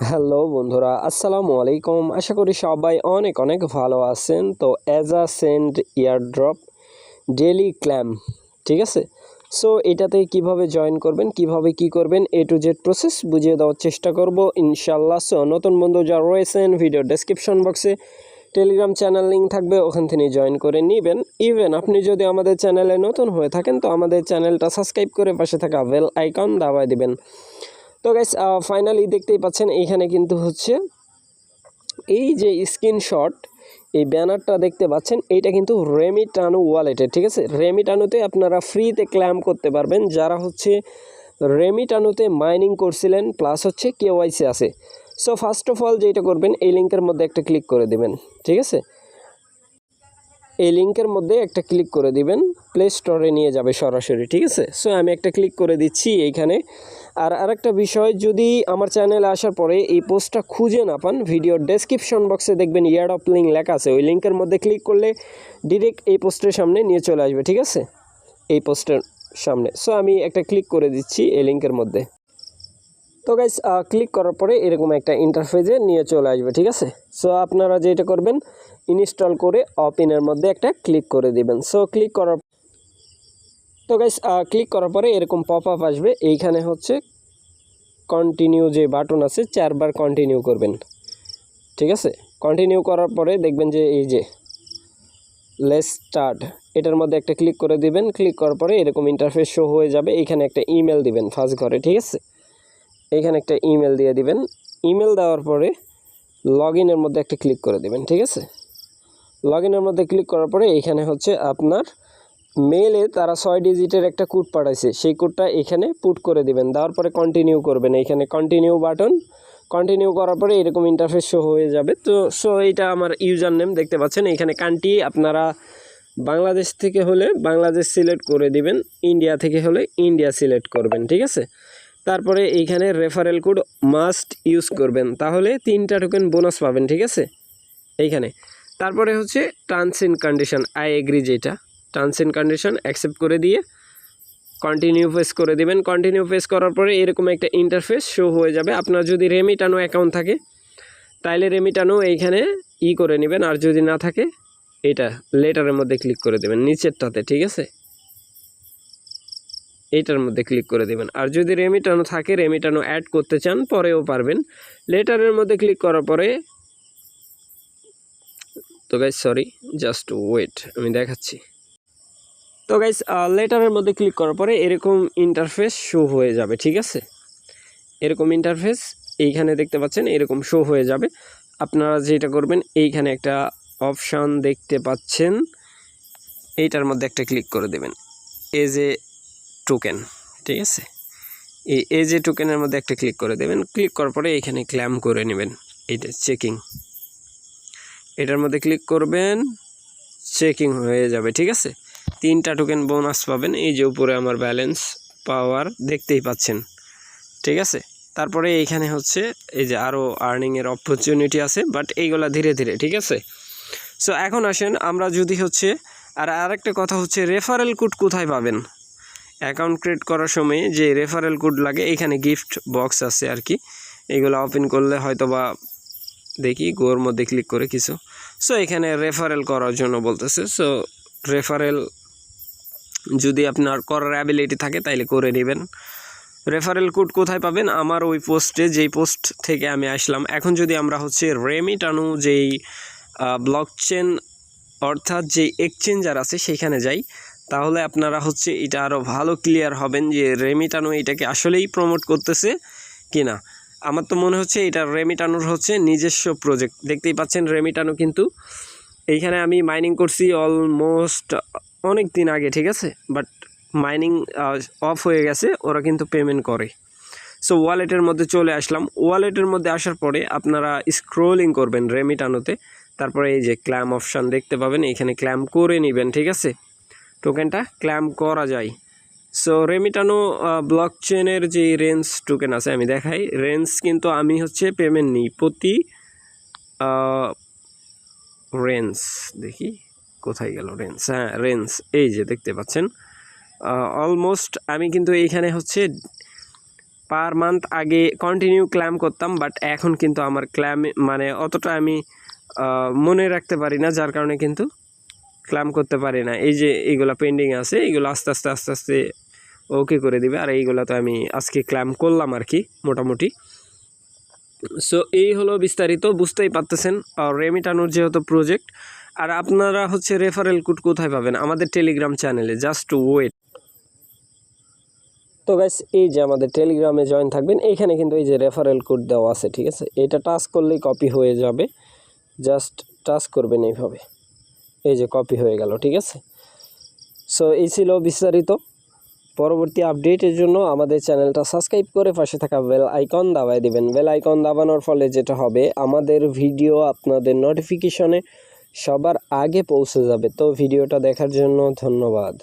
Hello বন্ধুরা, আসসালামু আলাইকুম। আশা করি সবাই অনেক অনেক ভালো আছেন। তো অ্যাজা সেন্ড ইয়ারড্রপ ডেলি ক্ল্যাম, ঠিক আছে। সো এটাতে কিভাবে জয়েন করবেন, কিভাবে কি করবেন, এ টু জেড প্রসেস বুঝিয়ে দেওয়ার চেষ্টা করব ইনশাল্লাহ। সো নতুন বন্ধু যারা রয়েছেন, ভিডিও ডেসক্রিপশন বক্সে টেলিগ্রাম চ্যানেল লিঙ্ক থাকবে, ওখান থেকে জয়েন করে নেবেন। ইভেন আপনি যদি আমাদের চ্যানেলে নতুন হয়ে থাকেন তো আমাদের চ্যানেলটা সাবস্ক্রাইব করে পাশে থাকা বেল আইকন দাবায় দিবেন। তো গাইস ফাইনালি দেখতেই পাচ্ছেন এইখানে কিন্তু হচ্ছে এই যে স্ক্রিনশট, এই ব্যানারটা দেখতে পাচ্ছেন, এইটা কিন্তু রেমিটানু ওয়ালেটের, ঠিক আছে। রেমিটানুতে আপনারা ফ্রিতে ক্লেম করতে পারবেন যারা হচ্ছে রেমিটানুতে মাইনিং করছিলেন প্লাস হচ্ছে কেওয়াইসি আছে। সো ফার্স্ট অফ অল যেটা করবেন, এই লিঙ্কের মধ্যে একটা ক্লিক করে দেবেন, ঠিক আছে। এই লিঙ্কের মধ্যে একটা ক্লিক করে দিবেন, প্লে স্টোরে নিয়ে যাবে সরাসরি, ঠিক আছে। সো আমি একটা ক্লিক করে দিচ্ছি এইখানে। আর আরেকটা বিষয়, যদি আমার চ্যানেলে আসার পরে এই পোস্টটা খুঁজে না পান, ভিডিওর ডেসক্রিপশন বক্সে দেখবেন ইয়ারড্রপ লিঙ্ক লেখা আছে, ওই লিঙ্কের মধ্যে ক্লিক করলে ডিরেক্ট এই পোস্টের সামনে নিয়ে চলে আসবে, ঠিক আছে, এই পোস্টের সামনে। সো আমি একটা ক্লিক করে দিচ্ছি এই লিঙ্কের মধ্যে। তো গাইস ক্লিক করার পরে এরকম একটা ইন্টারফেসে নিয়ে চলে আসবে, ঠিক আছে। সো আপনারা যেটা করবেন, ইনস্টল করে ওপেনের মধ্যে একটা ক্লিক করে দিবেন। সো ক্লিক করার ক্লিক করার পরে এরকম পপ আপ আসবে। এইখানে হচ্ছে কন্টিনিউ যে বাটন আছে, 4বার কন্টিনিউ করবেন, ঠিক আছে। কন্টিনিউ করার পরে দেখবেন যে এই যে লেটস স্টার্ট, এটার মধ্যে একটা ক্লিক করে দিবেন। ক্লিক করার পরে এরকম ইন্টারফেস শো হয়ে যাবে। এইখানে একটা ইমেল দিবেন ফার্স্ট ঘরে, ঠিক আছে। এইখানে একটা ইমেল দিয়ে দিবেন। ইমেল দেওয়ার পরে লগ ইনের মধ্যে একটা ক্লিক করে দেবেন, ঠিক আছে। লগ ইনের মধ্যে ক্লিক করার পরে এইখানে হচ্ছে আপনার মেলে তারা 6 ডিজিটের একটা কোড পাঠাইছে, সেই কোডটা এখানে পুট করে দিবেন। দেওয়ার পরে কন্টিনিউ করবেন, এইখানে কন্টিনিউ বাটন। কন্টিনিউ করার পরে এরকম ইন্টারফেস শো হয়ে যাবে। তো এইটা আমার ইউজার নেম দেখতে পাচ্ছেন। এইখানে কান্ট্রি আপনারা বাংলাদেশ থেকে হলে বাংলাদেশ সিলেক্ট করে দিবেন, ইন্ডিয়া থেকে হলে ইন্ডিয়া সিলেক্ট করবেন, ঠিক আছে। তারপরে এইখানে রেফারেল কোড মাস্ট ইউজ করবেন, তাহলে 3টা টোকেন বোনাস পাবেন, ঠিক আছে এইখানে। তারপরে হচ্ছে terms and condition, I agree, যেটা টার্মস এন্ড কন্ডিশন অ্যাকসেপ্ট করে দিয়ে কন্টিনিউ পেস করে দিবেন। কন্টিনিউ পেস করার পরে এরকম একটা ইন্টারফেস শো হয়ে যাবে। আপনার যদি রেমিটানো অ্যাকাউন্ট থাকে তাইলে রেমিটানো এইখানে করে নেবেন, আর যদি না থাকে এটা লেটারের মধ্যে ক্লিক করে দেবেন নিচেরটাতে, ঠিক আছে, এইটার মধ্যে ক্লিক করে দেবেন। আর যদি রেমিটানো থাকে, রেমিটানো অ্যাড করতে চান পরেও পারবেন। লেটারের মধ্যে ক্লিক করার পরে, তো গাইস সরি, জাস্ট ওয়েট, আমি দেখাচ্ছি। তো গাইস লেটারের মধ্যে ক্লিক করার পরে এরকম ইন্টারফেস শো হয়ে যাবে, ঠিক আছে। এরকম ইন্টারফেস এইখানে দেখতে পাচ্ছেন, এরকম শো হয়ে যাবে। আপনারা যেটা করবেন, এইখানে একটা অপশান দেখতে পাচ্ছেন, এইটার মধ্যে একটা ক্লিক করে দেবেন, এজ এ টোকেন, ঠিক আছে। এই এজ এ টোকেনের মধ্যে একটা ক্লিক করে দেবেন। ক্লিক করার পরে এইখানে ক্লেম করে নেবেন, এইটা চেকিং, এটার মধ্যে ক্লিক করবেন, চেকিং হয়ে যাবে, ঠিক আছে। 3টা টোকেন বোনাস পাবেন। এই যে উপরে আমার ব্যালেন্স পাওয়ার দেখতেই পাচ্ছেন, ঠিক আছে। তারপরে এইখানে হচ্ছে এই যে আরও আর্নিংয়ের অপরচুনিটি আছে, বাট এইগুলা ধীরে ধীরে, ঠিক আছে। সো এখন আসেন আমরা যদি হচ্ছে, আর আরেকটা কথা হচ্ছে, রেফারেল কোড কোথায় পাবেন। অ্যাকাউন্ট ক্রিয়েট করার সময় যে রেফারেল কোড লাগে, এখানে গিফট বক্স আছে আর কি, এইগুলো ওপেন করলে হয়তো বা দেখি গোর মধ্যে ক্লিক করে কিছু। সো এখানে রেফারেল করার জন্য বলতেছে। সো রেফারেল যদি আপনার করার অ্যাবিলিটি থাকে তাইলে করে নেবেন। রেফারেল কোড কোথায় পাবেন, আমার ওই পোস্টে, যেই পোস্ট থেকে আমি আসলাম। এখন যদি আমরা হচ্ছে রেমিটানু যেই ব্লকচেন অর্থাৎ যেই এক্সচেঞ্জার আছে সেইখানে যাই, তাহলে আপনারা হচ্ছে এটা আরও ভালো ক্লিয়ার হবেন যে রেমিটানু এটাকে আসলেই প্রমোট করতেছে কিনা। আমার তো মনে হচ্ছে এটা রেমিটানুর হচ্ছে নিজস্ব প্রজেক্ট। দেখতেই পাচ্ছেন রেমিটানু কিন্তু এইখানে আমি মাইনিং করছি অলমোস্ট অনেক দিন আগে, ঠিক আছে, বাট মাইনিং অফ হয়ে গেছে, ওরা কিন্তু পেমেন্ট করে। সো ওয়ালেটের মধ্যে চলে আসলাম। ওয়ালেটের মধ্যে আসার পরে আপনারা স্ক্রোলিং করবেন রেমিটানুতে, তারপরে এই যে ক্ল্যাম অপশান দেখতে পাবেন, এখানে ক্ল্যাম করে নেবেন, ঠিক আছে। টোকেনটা ক্ল্যাম করা যায়। সো রেমিটানো ব্লকচেনের যে রেঞ্জ টোকেন আছে, আমি দেখাই রেঞ্জ, কিন্তু আমি হচ্ছে পেমেন্ট নিই প্রতি রেঞ্জ, দেখি কোথায় গেল রেঞ্জ, হ্যাঁ রেঞ্জ, এই যে দেখতে পাচ্ছেন অলমোস্ট আমি কিন্তু এইখানে হচ্ছে পার মান্থ আগে কন্টিনিউ ক্লেম করতাম, বাট এখন কিন্তু আমার ক্লেম মানে অতটা আমি মনে রাখতে পারি না, যার কারণে কিন্তু ক্লেম করতে পারি না। এই যে এইগুলো পেন্ডিং আছে, এইগুলো আস্তে আস্তে ওকে করে দিবে। আর এইগুলো তো আমি আজকে ক্লেম করলাম আর কি মোটামুটি। সো এই হলো বিস্তারিত, বুঝতেই পারতেছেন রেমিটানুর যেহেতু প্রজেক্ট। আর আপনারা হচ্ছে রেফারেল কোড কোথায় পাবেন? আমাদের টেলিগ্রাম চ্যানেলে, জাস্ট ওয়েট। তো গাইস এই যে আমাদের টেলিগ্রামে জয়েন থাকবেন, এইখানে কিন্তু এই যে রেফারেল কোড দেওয়া আছে, ঠিক আছে? এটা টাচ করলেই কপি হয়ে যাবে, জাস্ট টাচ করবেন এইভাবে, এই যে কপি হয়ে গেল, ঠিক আছে? সো এই ছিল বিস্তারিত। পরবর্তী আপডেটের জন্য আমাদের চ্যানেলটা সাবস্ক্রাইব করে পাশে থাকা বেল আইকন দাবায় দিবেন। বেল আইকন দাবানোর ফলে যেটা হবে, আমাদের ভিডিও আপনাদের নোটিফিকেশনে সবার আগে পৌঁছে যাবে। তো ভিডিওটা দেখার জন্য ধন্যবাদ।